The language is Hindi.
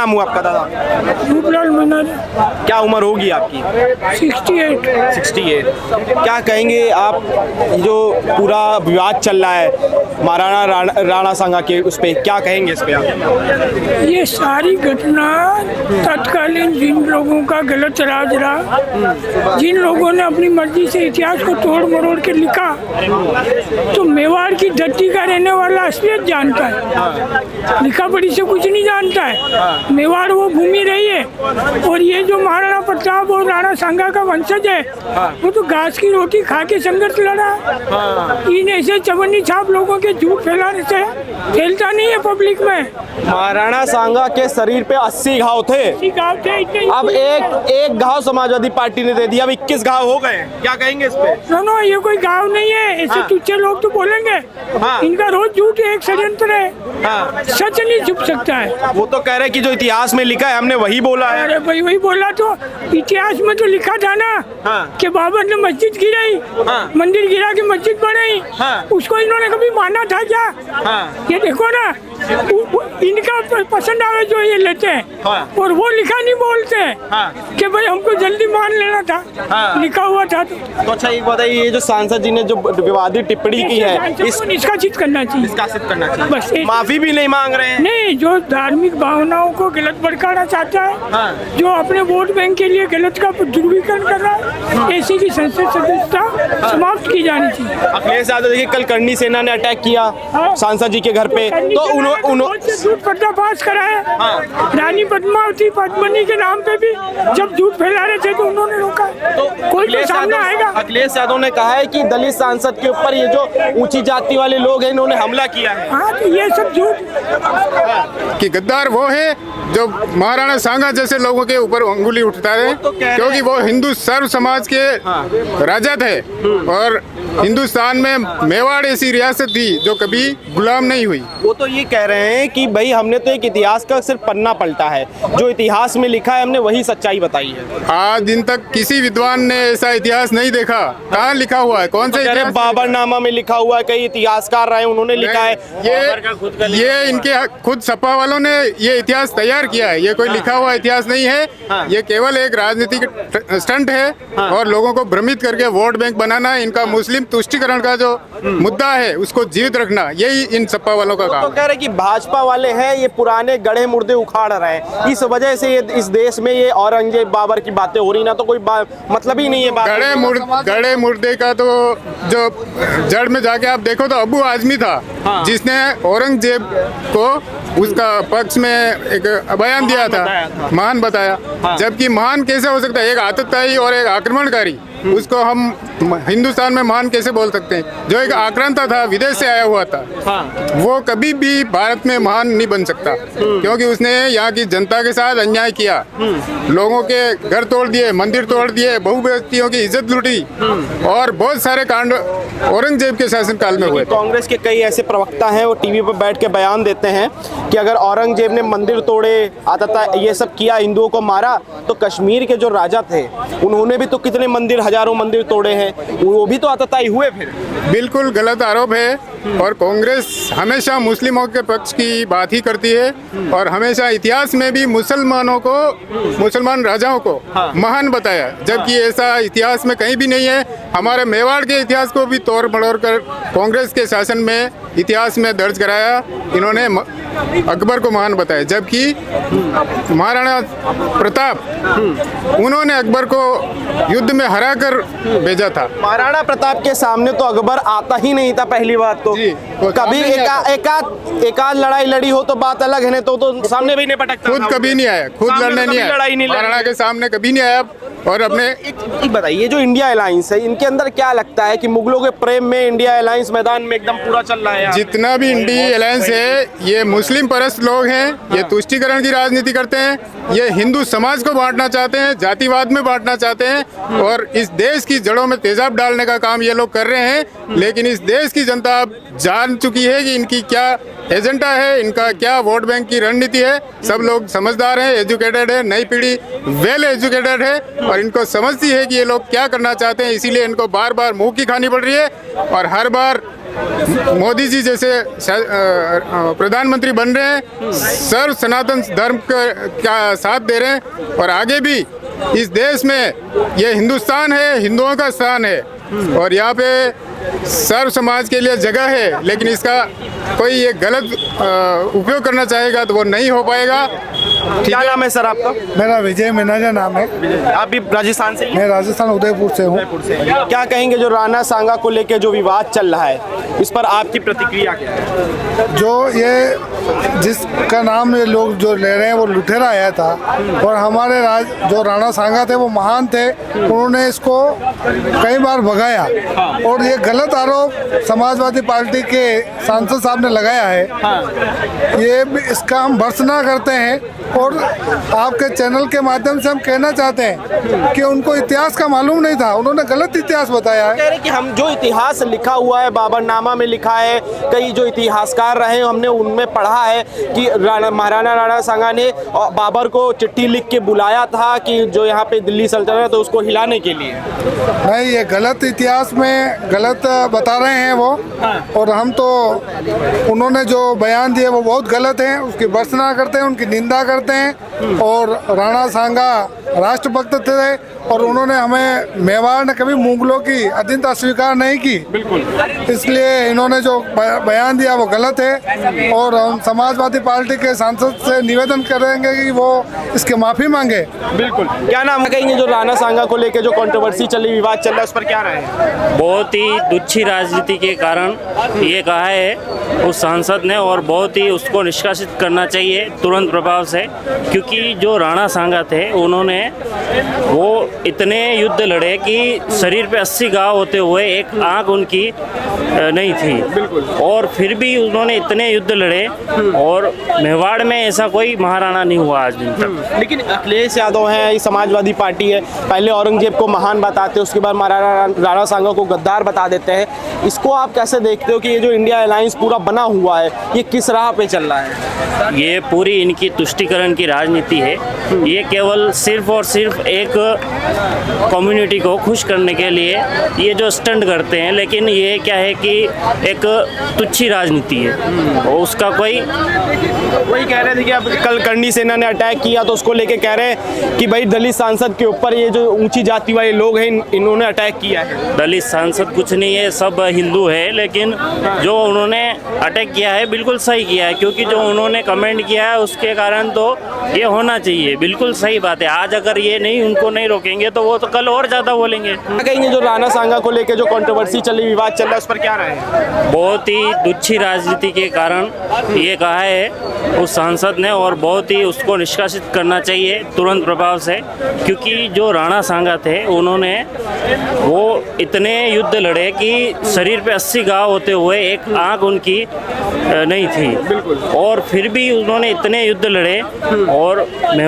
नाम हुआ आपका दादा? रूपलाल मनारी। क्या उम्र होगी आपकी? 68। 68। क्या कहेंगे आप, जो पूरा विवाद चल रहा है महाराणा राणा सांगा के, उस पे क्या कहेंगे इस पे आप? ये सारी घटना तत्कालीन जिन लोगों का गलत राज रहा, जिन लोगों ने अपनी मर्जी से इतिहास को तोड़ मरोड़ के लिखा, तो मेवाड़ की धरती का रहने वाला असलियत जानता है, लिखा पढ़ी से कुछ नहीं जानता है। मेवाड़ वो भूमि रही है, और ये जो महाराणा प्रताप और राणा सांगा का वंशज है, वो तो घास की रोटी खा के संघर्ष लड़ा। इन ऐसे चवन्नी छाप लोगों के झूठ फैलाने से फैलता नहीं है पब्लिक में। महाराणा सांगा के शरीर पे 80 घाव थे। अब एक घाव समाजवादी पार्टी ने दे दिया, अब 21 घाव हो गए। क्या कहेंगे इस पे? नो, ये कोई गाँव नहीं है, ऐसे तुच्छे लोग तो बोलेंगे। इनका रोज झूठ एक षड्यंत्र है, सच नहीं छुप सकता है। वो तो कह रहे कि जो इतिहास में लिखा है हमने वही बोला है। अरे भाई वही बोला, तो इतिहास में तो लिखा था ना कि बाबर ने मस्जिद गिराई, मंदिर गिरा के मस्जिद बनाई, उसको इन्होंने कभी माना था क्या? ये देखो ना, इनका पसंद आवे जो ये लेते हैं, और वो लिखा नहीं बोलते कि भाई हमको जल्दी मान लेना था, लिखा हुआ था। तो अच्छा एक बताइए, ये जो सांसद जी ने जो विवादित टिप्पणी की है, निष्कासित करना चाहिए, निष्कासित करना चाहिए। बस माफी भी नहीं मांग रहे हैं। नहीं, जो धार्मिक भावनाओं को गलत भड़काना चाहता है, जो अपने वोट बैंक के लिए गलत का ध्रुवीकरण कर रहा है, ऐसी की संसद सदस्यता समाप्त की जानी चाहिए। अखिलेश यादव देखिए, कल करनी सेना ने अटैक किया सांसद जी के घर पे, तो उन्होंने झूठ पर्दाफाश करा है। रानी पद्मावती पद्मनी के नाम पे भी जब झूठ फैला रहे थे तो उन्होंने रोका। तो कोई तो सामने आएगा। अखिलेश यादव ने कहा है कि दलित सांसद के ऊपर ये जो ऊंची जाति वाले लोग हैं, इन्होंने हमला किया है। हाँ, तो ये सब झूठ कि गद्दार वो है जो महाराणा सांगा जैसे लोगों के ऊपर अंगुली उठता है, क्योंकि वो हिंदू सर्व समाज के राजा थे, और हिंदुस्तान में मेवाड़ ऐसी रियासत थी जो कभी गुलाम नहीं हुई। वो तो ये कह रहे हैं कि भाई हमने तो एक इतिहास का सिर्फ पन्ना पलटा है, जो इतिहास में लिखा है हमने वही सच्चाई बताई है। आज दिन तक किसी विद्वान ने ऐसा इतिहास नहीं देखा। कहाँ लिखा हुआ है? कौन से इतिहास? बाबरनामा में लिखा हुआ है, कई इतिहासकार रहे उन्होंने लिखा है। ये इनके खुद सपा वालों ने ये इतिहास तैयार किया है, ये कोई लिखा हुआ इतिहास नहीं है। ये केवल एक राजनीतिक स्टंट है, और लोगों को भ्रमित करके वोट बैंक बनाना, इनका मुस्लिम तुष्टीकरण का जो मुद्दा है उसको जीवित रखना, यही इन सपा वालों का काम। तो कह रहे कि भाजपा वाले हैं ये पुराने गढ़े मुर्दे उखाड़ रहे हैं, इस वजह से ये इस देश में ये औरंगजेब बाबर की बातें हो रही, ना तो कोई मतलब ही नहीं है। गढ़े मुर्दे का तो जो जड़ में जाके आप देखो तो अबू आजमी था, जिसने औरंगजेब को उसका पक्ष में एक बयान दिया था, महान बताया। जबकि महान कैसे हो सकता है? एक आतताई और एक आक्रमणकारी, उसको हम हिंदुस्तान में महान कैसे बोल सकते हैं? जो एक आक्रांता था, विदेश से आया हुआ था, वो कभी भी भारत में महान नहीं बन सकता, क्योंकि उसने यहाँ की जनता के साथ अन्याय किया, लोगों के घर तोड़ दिए, मंदिर तोड़ दिए, बहु व्यक्तियों की इज्जत लूटी, और बहुत सारे कांड औरंगजेब के शासनकाल में हुए। कांग्रेस के कई ऐसे प्रवक्ता हैं, वो टीवी पर बैठ के बयान देते हैं कि अगर औरंगजेब ने मंदिर तोड़े, ये सब किया, हिंदुओं को मारा, तो कश्मीर के जो राजा थे उन्होंने भी तो कितने मंदिर, हजारों मंदिर तोड़े हैं, वो भी तो आतताई हुए। फिर बिल्कुल गलत आरोप है, और कांग्रेस हमेशा मुस्लिमों के पक्ष की बात ही करती है, और हमेशा इतिहास में भी मुसलमानों को, मुसलमान राजाओं को महान बताया, जबकि ऐसा इतिहास में कहीं भी नहीं है। हमारे मेवाड़ के इतिहास को भी तोड़ मड़ोड़ कर कांग्रेस के शासन में इतिहास में दर्ज कराया। इन्होंने अकबर को महान बताया, जबकि महाराणा प्रताप उन्होंने अकबर को युद्ध में हराकर भेजा था। महाराणा प्रताप के सामने तो अकबर आता ही नहीं था, पहली बात तो। कभी एकाध लड़ाई लड़ी हो तो बात अलग है, तो सामने भी नहीं पटकता। खुद कभी नहीं आया, खुद लड़ने नहीं आया, महाराणा के सामने कभी नहीं आया। और अपने एक बताइए, जो इंडिया अलायंस है, इनके अंदर क्या लगता है कि मुगलों के प्रेम में इंडिया अलायंस मैदान में एकदम पूरा चल रहा है? जितना भी इंडिया अलायंस है, ये मुस्लिम परस्त लोग हैं, ये तुष्टीकरण की राजनीति करते हैं, ये हिंदू समाज को बांटना चाहते हैं, जातिवाद में बांटना चाहते हैं, और इस देश की जड़ों में तेजाब डालने का काम ये लोग कर रहे हैं। लेकिन इस देश की जनता अब जान चुकी है कि इनकी क्या एजेंडा है, इनका क्या वोट बैंक की रणनीति है। सब लोग समझदार हैं, एजुकेटेड है, नई पीढ़ी वेल एजुकेटेड है, और इनको समझती है कि ये लोग क्या करना चाहते हैं। इसीलिए इनको बार बार मुंह की खानी पड़ रही है, और हर बार मोदी जी जैसे प्रधानमंत्री बन रहे हैं, सर्व सनातन धर्म का साथ दे रहे हैं और आगे भी इस देश में ये हिंदुस्तान है, हिंदुओं का स्थान है और यहाँ पे सर्व समाज के लिए जगह है, लेकिन इसका कोई ये गलत उपयोग करना चाहेगा तो वो नहीं हो पाएगा। क्या नाम है सर आपका? मेरा विजय मिनाजा नाम है। आप भी राजस्थान से ही हैं? मैं राजस्थान उदयपुर से हूँ। क्या कहेंगे जो राणा सांगा को लेकर जो विवाद चल रहा है, इस पर आपकी प्रतिक्रिया क्या है? जो ये जिसका नाम ये लोग जो ले रहे हैं वो लुटेरा आया था और हमारे जो राणा सांगा थे वो महान थे, उन्होंने इसको कई बार भगाया और ये गलत आरोप समाजवादी पार्टी के सांसद साहब ने लगाया है। ये इसका हम भर्त्सना करते हैं और आपके चैनल के माध्यम से हम कहना चाहते हैं कि उनको इतिहास का मालूम नहीं था, उन्होंने गलत इतिहास बताया है। कह रहे कि हम जो इतिहास लिखा हुआ है, बाबरनामा में लिखा है, कई जो इतिहासकार रहे हमने उनमें पढ़ा है कि महाराणा राणा सांगा ने बाबर को चिट्ठी लिख के बुलाया था कि जो यहाँ पे दिल्ली सल्तनत है तो उसको हिलाने के लिए। नहीं, ये गलत इतिहास में गलत बता रहे हैं वो और हम तो उन्होंने जो बयान दिए वो बहुत गलत हैं, उसकी भर्त्सना करते हैं, उनकी निंदा करते हैं। और राणा सांगा राष्ट्रभक्त थे और उन्होंने हमें मेवाड़ ने कभी मुगलों की अधीनता स्वीकार नहीं की, बिल्कुल, इसलिए इन्होंने जो बयान दिया वो गलत है और हम समाजवादी पार्टी के सांसद से निवेदन करेंगे कि वो इसके माफी मांगे। बिल्कुल। क्या नाम कहेंगे जो राणा सांगा को लेकर जो कंट्रोवर्सी चली, विवाद चल रहा है, उस पर क्या राय है? बहुत ही तुच्छी राजनीति के कारण ये कहा है उस सांसद ने और बहुत ही उसको निष्कासित करना चाहिए तुरंत प्रभाव से, क्योंकि जो राणा सांगा थे उन्होंने वो इतने युद्ध लड़े कि शरीर पे 80 घाव होते हुए एक आंख उनकी नहीं थी, बिल्कुल, और फिर भी उन्होंने इतने युद्ध लड़े और मेवाड़ में ऐसा कोई महाराणा नहीं हुआ आज दिन तक। लेकिन अखिलेश यादव हैं, समाजवादी पार्टी है, पहले औरंगजेब को महान बताते हैं, उसके बाद महाराणा राणा सांगा को गद्दार बता देते हैं। इसको आप कैसे देखते हो कि ये जो इंडिया अलायंस पूरा बना हुआ है ये किस राह पे चल रहा है? ये पूरी इनकी तुष्टीकरण की राजनीति है। ये केवल सिर्फ और सिर्फ एक कम्युनिटी को खुश करने के लिए ये जो स्टंट करते हैं, लेकिन ये क्या है कि एक तुच्छी राजनीति है और उसका कोई वही कह रहे थे कि अब कल करनी सेना ने अटैक किया तो उसको लेके कह रहे हैं कि भाई दलित सांसद के ऊपर ये जो ऊंची जाति वाले लोग हैं इन्होंने अटैक किया है। दलित सांसद कुछ नहीं है, सब हिंदू है, लेकिन जो उन्होंने अटैक किया है बिल्कुल सही किया है, क्योंकि जो उन्होंने कमेंट किया है उसके कारण तो ये होना चाहिए, बिल्कुल सही बात है। आज अगर ये नहीं उनको नहीं रोकेंगे तो वो तो कल और ज़्यादा बोलेंगे। कहेंगे जो राणा सांगा को लेकर जो कंट्रोवर्सी चली, विवाद चल रहा है, उस पर क्या राय है? बहुत ही तुच्छी राजनीति के कारण ये कहा है उस सांसद ने और बहुत ही उसको निष्कासित करना चाहिए तुरंत प्रभाव से, क्योंकि जो राणा सांगा थे उन्होंने वो इतने युद्ध लड़े कि शरीर पे 80 घाव होते हुए एक आंख उनकी नहीं थी, बिल्कुल, और फिर भी उन्होंने इतने युद्ध लड़े और